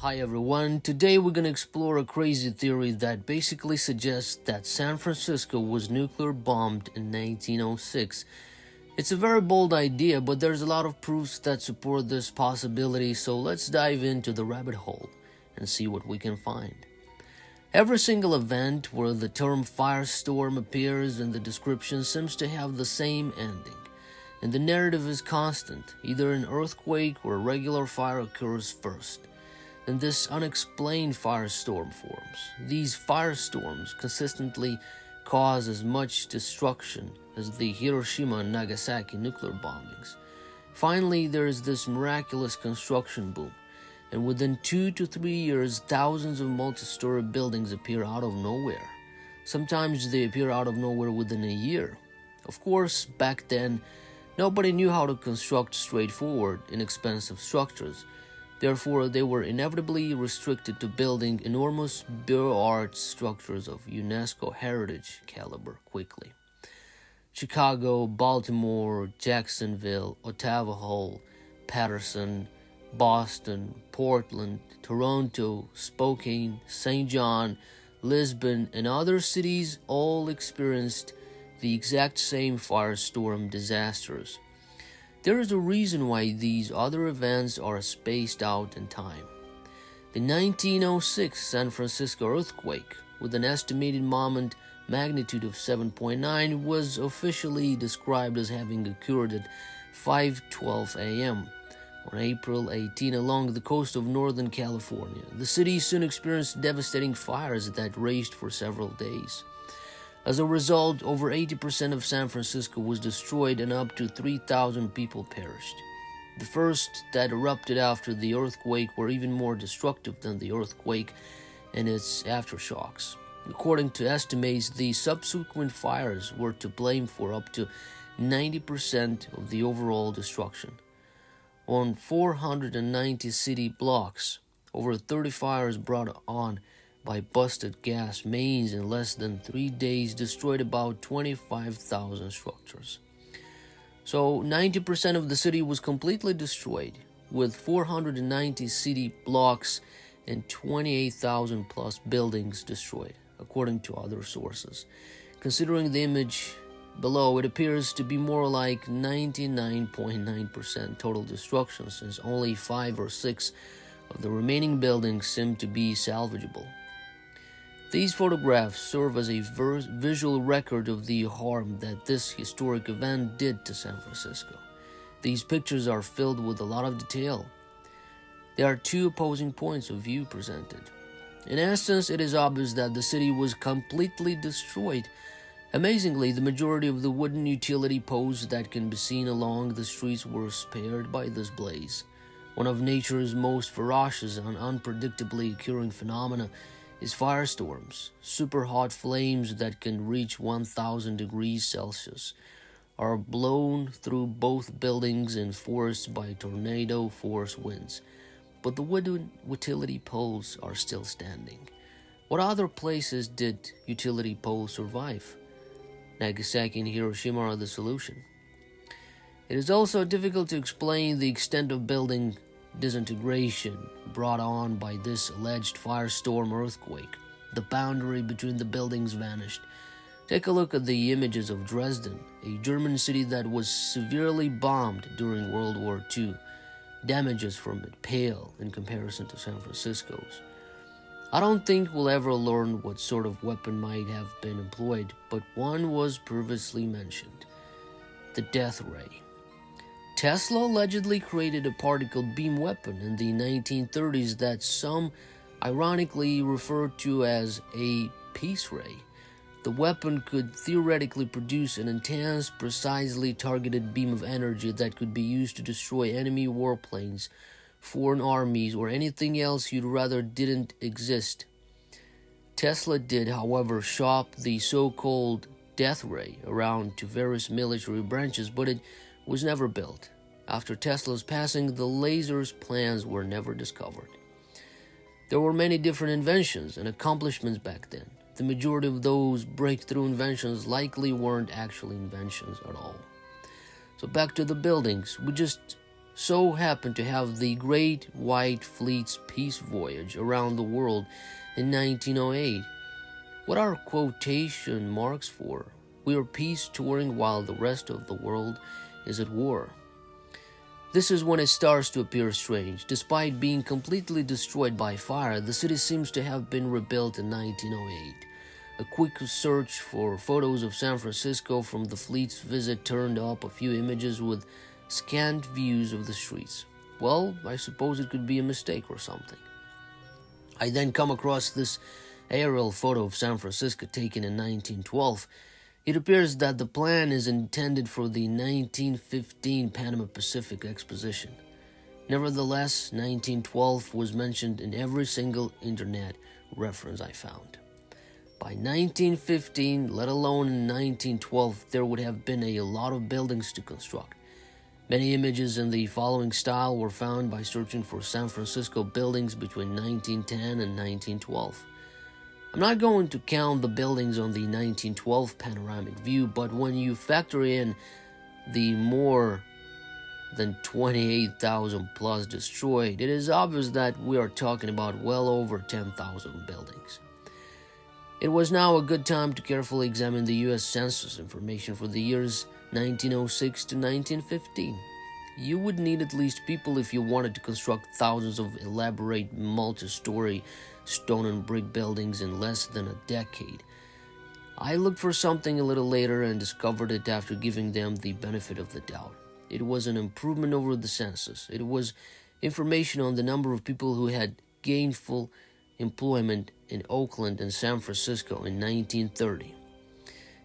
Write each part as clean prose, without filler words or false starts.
Hi everyone, today we're going to explore a crazy theory that basically suggests that San Francisco was nuclear bombed in 1906. It's a very bold idea, but there's a lot of proofs that support this possibility, so let's dive into the rabbit hole and see what we can find. Every single event where the term firestorm appears in the description seems to have the same ending, and the narrative is constant. Either an earthquake or a regular fire occurs first. Then this unexplained firestorm forms. These firestorms consistently cause as much destruction as the Hiroshima and Nagasaki nuclear bombings. Finally, there is this miraculous construction boom, and within 2 to 3 years, thousands of multistory buildings appear out of nowhere. Sometimes they appear out of nowhere within a year. Of course, back then, nobody knew how to construct straightforward, inexpensive structures. Therefore, they were inevitably restricted to building enormous Beaux-Arts structures of UNESCO Heritage calibre quickly. Chicago, Baltimore, Jacksonville, Ottawa, Patterson, Boston, Portland, Toronto, Spokane, St. John, Lisbon, and other cities all experienced the exact same firestorm disasters. There is a reason why these other events are spaced out in time. The 1906 San Francisco earthquake, with an estimated moment magnitude of 7.9, was officially described as having occurred at 5:12 a.m. on April 18 along the coast of Northern California. The city soon experienced devastating fires that raged for several days. As a result, over 80% of San Francisco was destroyed and up to 3,000 people perished. The first that erupted after the earthquake were even more destructive than the earthquake and its aftershocks. According to estimates, the subsequent fires were to blame for up to 90% of the overall destruction. On 490 city blocks, over 30 fires brought on by busted gas mains in less than 3 days destroyed about 25,000 structures. So 90% of the city was completely destroyed, with 490 city blocks and 28,000 plus buildings destroyed, according to other sources. Considering the image below, it appears to be more like 99.9% total destruction, since only 5 or 6 of the remaining buildings seem to be salvageable. These photographs serve as a visual record of the harm that this historic event did to San Francisco. These pictures are filled with a lot of detail. There are two opposing points of view presented. In essence, it is obvious that the city was completely destroyed. Amazingly, the majority of the wooden utility poles that can be seen along the streets were spared by this blaze. One of nature's most ferocious and unpredictably occurring phenomena is firestorms. Super hot flames that can reach 1,000 degrees Celsius are blown through both buildings and forests by tornado force winds. But the wooden utility poles are still standing. What other places did utility poles survive? Nagasaki and Hiroshima are the solution. It is also difficult to explain the extent of building disintegration brought on by this alleged firestorm earthquake. The boundary between the buildings vanished. Take a look at the images of Dresden, a German city that was severely bombed during World War II. Damages from it pale in comparison to San Francisco's. I don't think we'll ever learn what sort of weapon might have been employed, but one was previously mentioned: the death ray. Tesla allegedly created a particle beam weapon in the 1930s that some ironically referred to as a peace ray. The weapon could theoretically produce an intense, precisely targeted beam of energy that could be used to destroy enemy warplanes, foreign armies, or anything else you'd rather didn't exist. Tesla did, however, shop the so-called death ray around to various military branches, but it was never built. After Tesla's passing, the laser's plans were never discovered. There were many different inventions and accomplishments back then. The majority of those breakthrough inventions likely weren't actually inventions at all. So back to the buildings. We just so happened to have the Great White Fleet's peace voyage around the world in 1908. What are quotation marks for? We are peace touring while the rest of the world is at war. This is when it starts to appear strange. Despite being completely destroyed by fire, the city seems to have been rebuilt in 1908. A quick search for photos of San Francisco from the fleet's visit turned up a few images with scant views of the streets. Well, I suppose it could be a mistake or something. I then come across this aerial photo of San Francisco taken in 1912. It appears that the plan is intended for the 1915 Panama Pacific Exposition. Nevertheless, 1912 was mentioned in every single internet reference I found. By 1915, let alone in 1912, there would have been a lot of buildings to construct. Many images in the following style were found by searching for San Francisco buildings between 1910 and 1912. I'm not going to count the buildings on the 1912 panoramic view, but when you factor in the more than 28,000 plus destroyed, it is obvious that we are talking about well over 10,000 buildings. It was now a good time to carefully examine the U.S. Census information for the years 1906 to 1915. You would need at least people if you wanted to construct thousands of elaborate multi-story stone and brick buildings in less than a decade. I looked for something a little later and discovered it after giving them the benefit of the doubt. It was an improvement over the census. It was information on the number of people who had gainful employment in Oakland and San Francisco in 1930.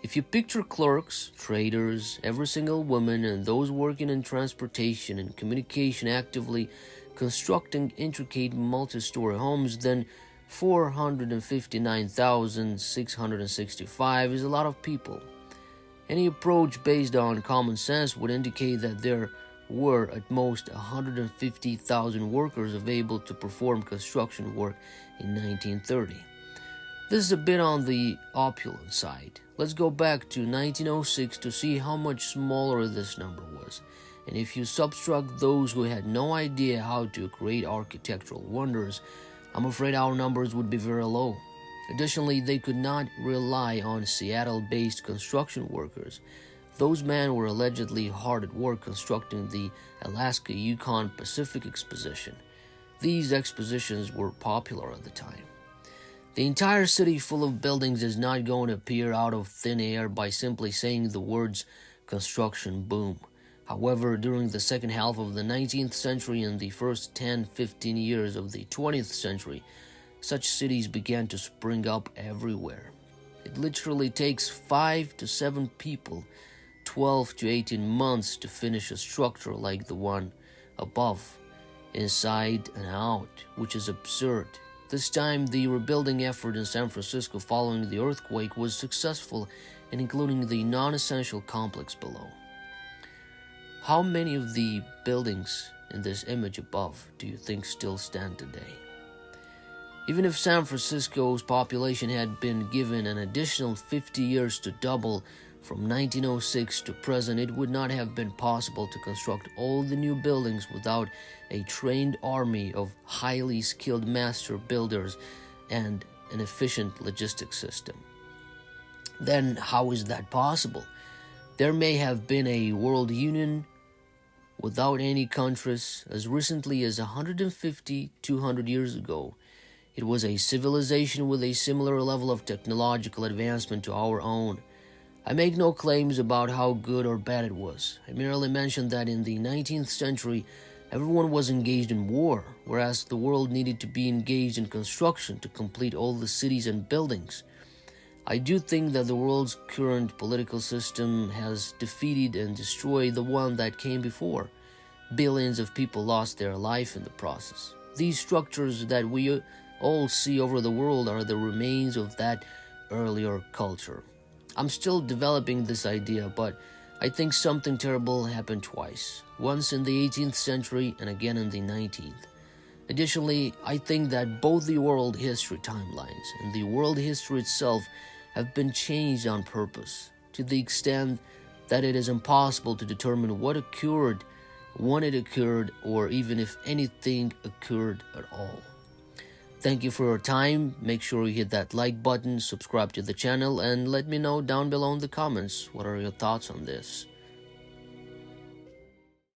If you picture clerks, traders, every single woman, and those working in transportation and communication actively constructing intricate multi-story homes, then 459,665 is a lot of people. Any approach based on common sense would indicate that there were at most 150,000 workers available to perform construction work in 1930. This is a bit on the opulent side. Let's go back to 1906 to see how much smaller this number was. And if you subtract those who had no idea how to create architectural wonders, I'm afraid our numbers would be very low. Additionally, they could not rely on Seattle-based construction workers. Those men were allegedly hard at work constructing the Alaska-Yukon Pacific Exposition. These expositions were popular at the time. The entire city full of buildings is not going to appear out of thin air by simply saying the words construction boom. However, during the second half of the 19th century and the first 10-15 years of the 20th century, such cities began to spring up everywhere. It literally takes 5 to 7 people, 12 to 18 months to finish a structure like the one above, inside and out, which is absurd. This time, the rebuilding effort in San Francisco following the earthquake was successful in including the non-essential complex below. How many of the buildings in this image above do you think still stand today? Even if San Francisco's population had been given an additional 50 years to double from 1906 to present, it would not have been possible to construct all the new buildings without a trained army of highly skilled master builders and an efficient logistics system. Then how is that possible? There may have been a world union without any countries as recently as 150-200 years ago. It was a civilization with a similar level of technological advancement to our own. I make no claims about how good or bad it was. I merely mention that in the 19th century, everyone was engaged in war, whereas the world needed to be engaged in construction to complete all the cities and buildings. I do think that the world's current political system has defeated and destroyed the one that came before. Billions of people lost their life in the process. These structures that we all see over the world are the remains of that earlier culture. I'm still developing this idea, but I think something terrible happened twice, once in the 18th century and again in the 19th. Additionally, I think that both the world history timelines and the world history itself have been changed on purpose, to the extent that it is impossible to determine what occurred when it occurred, or even if anything occurred at all. Thank you for your time. Make sure you hit that like button, subscribe to the channel, and let me know down below in the comments what are your thoughts on this.